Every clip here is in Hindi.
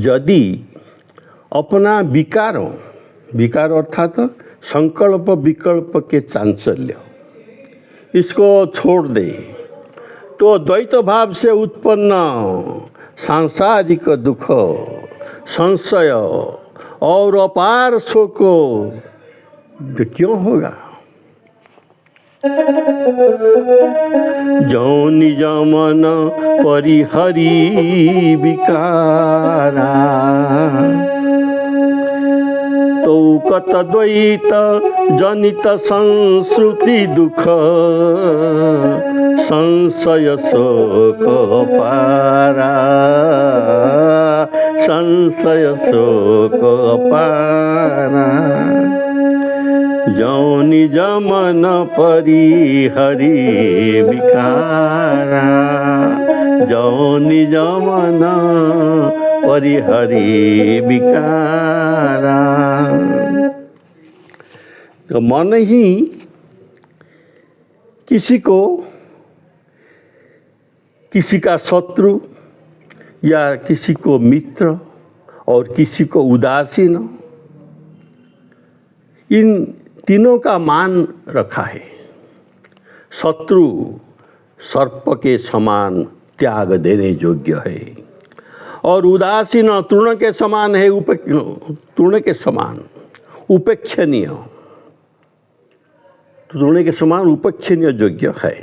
यदि अपना विकार अर्थात संकल्प विकल्प के चांचल्य इसको छोड़ दे तो द्वैत भाव से उत्पन्न सांसारिक दुख, संशय और अपार शोक क्यों होगा। जो निज मन परिहरी विकारा तो कत द्वैत जनित संश्रुति दुख, संशय शोक अपारा, संशय शोक अपारा। जो निज मन परिहरी विकारा, जो निज मन परिहरी विकारा। तो मन ही किसी का शत्रु या किसी को मित्र और किसी को उदासीन, इन तीनों का मान रखा है। शत्रु सर्प के समान त्याग देने योग्य है और उदासीन तृण के समान है, तृण के समान उपेक्षणीय, तृण के समान उपेक्षणीय योग्य है।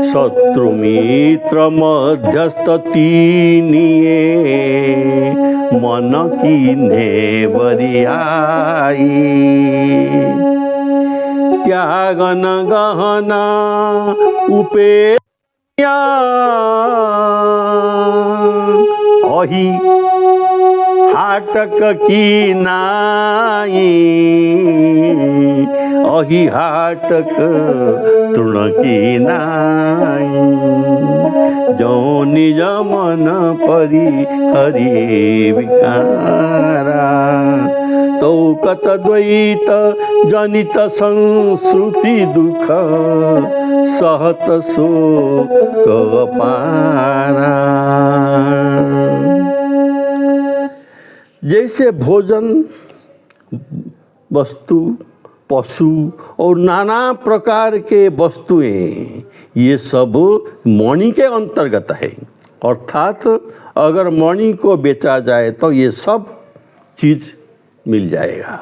शत्रु मित्र मध्यस्थ तीनिए, मन कीन्हे बरियाई। त्यागन गहना उपेया, अहि हाटक की नाई, अहि हाटक तृण की नाई। जो निज मन परिहरी विकारा तो कत द्वैत जनित संश्रुति दुख, सहत शोक अपारा। जैसे भोजन, वस्तु, पशु और नाना प्रकार के वस्तुएं ये सब मणि के अंतर्गत है। अर्थात अगर मणि को बेचा जाए तो ये सब चीज़ मिल जाएगा,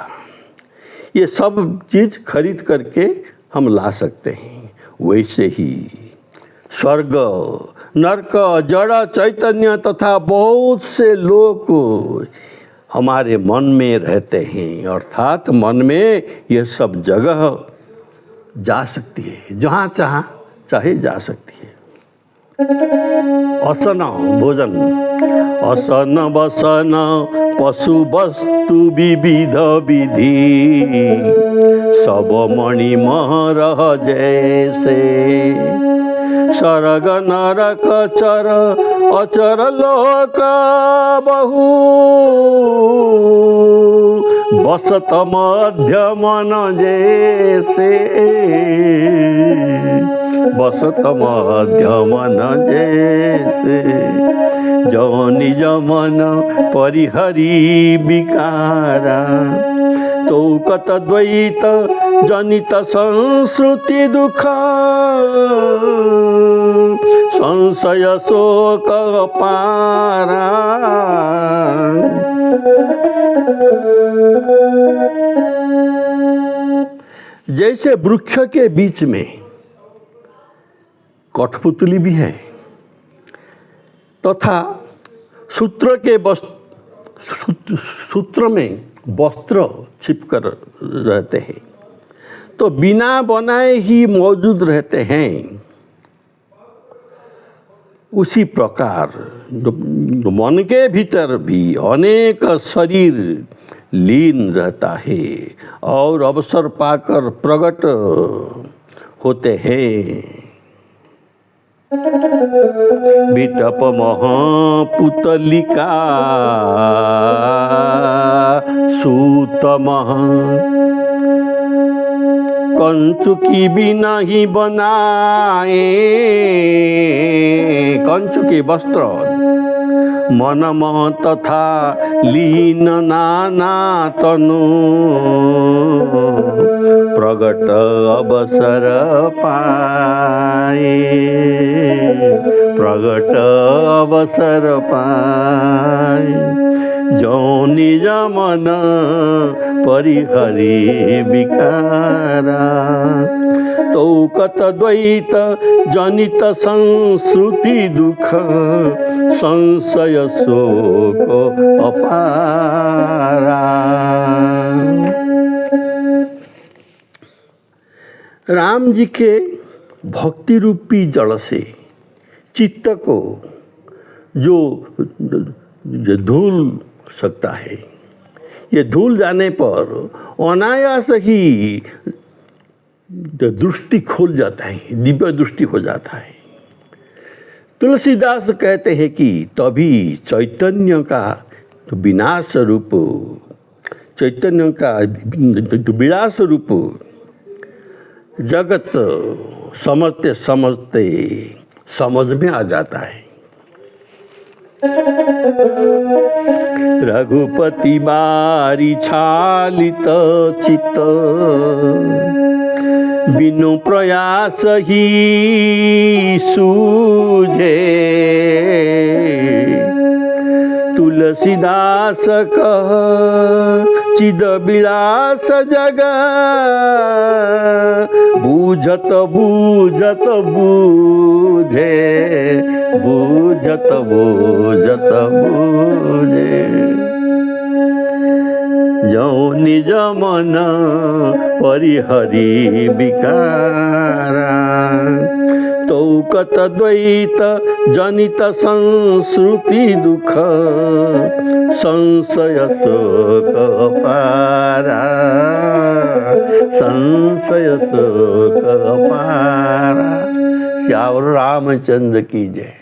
ये सब चीज़ खरीद करके हम ला सकते हैं। वैसे ही स्वर्ग, नरक, जड़ चैतन्य तथा बहुत से लोग हमारे मन में रहते हैं। अर्थात मन में यह सब जगह जा सकती है, जहाँ चाहे जा सकती है। असन भोजन, असन बसन पशु वस्तु विविध विधि, सब मणि महरह जैसे। स्वर्ग नरक चर अचर लोक बहु, बसत मध्य मन जैसे। बसत मध्य मन जैसे। जो निज मन परिहरी विकारा तो कत द्वैत जनित संश्रुति दुख, संशय शोक अपारा। जैसे वृक्ष के बीच में कठपुतली भी है तथा सूत्र में वस्त्र छिपकर रहते हैं, तो बिना बनाए ही मौजूद रहते हैं। उसी प्रकार मन के भीतर भी अनेक शरीर लीन रहता है और अवसर पाकर प्रकट होते हैं। बिटप महापुतलिका सूत महा, कंचुकी भी नहीं बनाए। कंचुकी वस्त्र मनम तथा लीन नाना तनु प्रगट अवसर पाए, प्रगट अवसर पाए। जो निज मन परिहरि विकारा, तो कत द्वैत जनित संस्कृति दुख संशय शोक अपारा। राम जी के भक्ति रूपी जल से चित्त को जो धुल सकता है, ये धुल जाने पर अनायास ही दृष्टि खोल जाता है, दिव्य दृष्टि हो जाता है। तुलसीदास कहते हैं कि तभी चैतन्य का विनाश रूप, चैतन्य का विनाश रूप जगत समझते समझते समझ में आ जाता है। रघुपति बारी छालित चित्त, बिनु प्रयास ही सूझे। तुलसीदास कह चिद विलास जग, बूझत बूझत बूझे, बूझत बूझत बूझे। जो निज मन परिहरि विकारा, तो कत द्वैत जनित संस्कृति दुख संशय शोक अपारा, संशय शोक अपारा। श्याम रामचंद्र की जय।